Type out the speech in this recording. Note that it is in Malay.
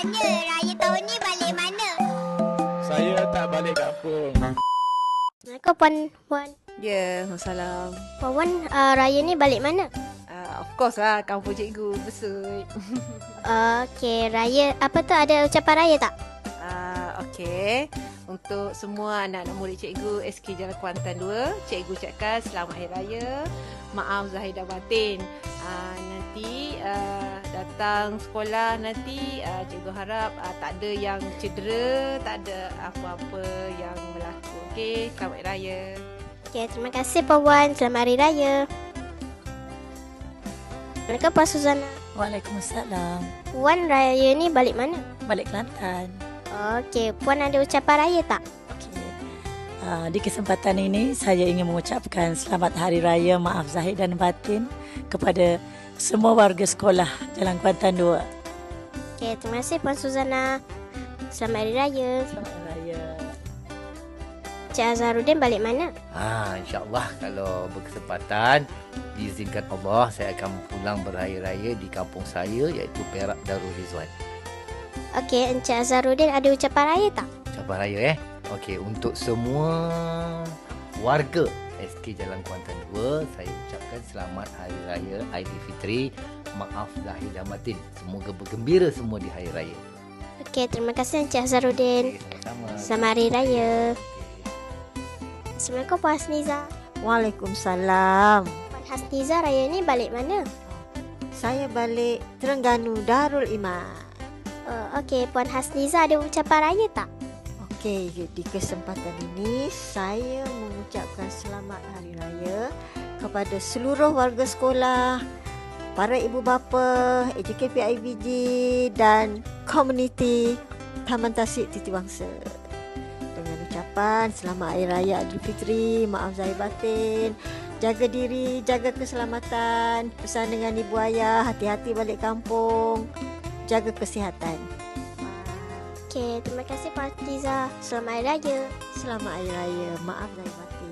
tanya, raya tahun ni balik mana? Saya tak balik kampung. Assalamualaikum Puan. Ya, Waalaikumsalam. Puan, raya ni balik mana? Of course lah, kampung cikgu Besut. Okey, raya apa tu, ada ucapan raya tak? Okey. Untuk semua anak-anak murid cikgu SK Jalan Kuantan 2, cikgu ucapkan selamat hari raya. Maaf zahir dan batin. Nanti datang sekolah nanti cikgu harap tak ada yang cedera, tak ada apa-apa yang berlaku. Okey, selamat hari raya. Okey, terima kasih Puan. Selamat Hari Raya. Assalamualaikum Puan Suzana. Waalaikumsalam. Puan, raya ni balik mana? Balik Kelantan. Okey, Puan ada ucapan raya tak? Okay. Di kesempatan ini saya ingin mengucapkan selamat Hari Raya Maaf Zahir dan Batin kepada semua warga sekolah Jalan Kuantan 2. Okey, terima kasih Puan Suzana. Selamat Hari Raya. Selamat Hari Raya. Cik Azharuddin balik mana? InsyaAllah kalau berkesempatan, diizinkan Allah, saya akan pulang beraya-raya di kampung saya iaitu Perak Darul Rizwan. Okey, Encik Azharuddin ada ucapan raya tak? Ucapan raya Okey, untuk semua warga SK Jalan Kuantan 2, saya ucapkan selamat Hari Raya Aidilfitri. Maaf lahir dan batin. Semoga bergembira semua di Hari Raya. Okey, terima kasih Encik Azharuddin. Sama-sama. Selamat Hari Raya. Assalamualaikum Puan Hasniza. Waalaikumsalam. Puan Hasniza, raya ni balik mana? Saya balik Terengganu Darul Iman. Okey, Puan Hasniza ada ucapan raya tak? Okey, di kesempatan ini saya mengucapkan selamat Hari Raya kepada seluruh warga sekolah, para ibu bapa, AJKP IBG dan komuniti Taman Tasik Titiwangsa. Dengan ucapan selamat Hari Raya Aidilfitri, maaf zahir batin, jaga diri, jaga keselamatan, pesan dengan ibu ayah, hati-hati balik kampung, jaga kesihatan. Okey, terima kasih Puan Hasniza. Selamat Hari Raya. Selamat Hari Raya, maaf zahir batin.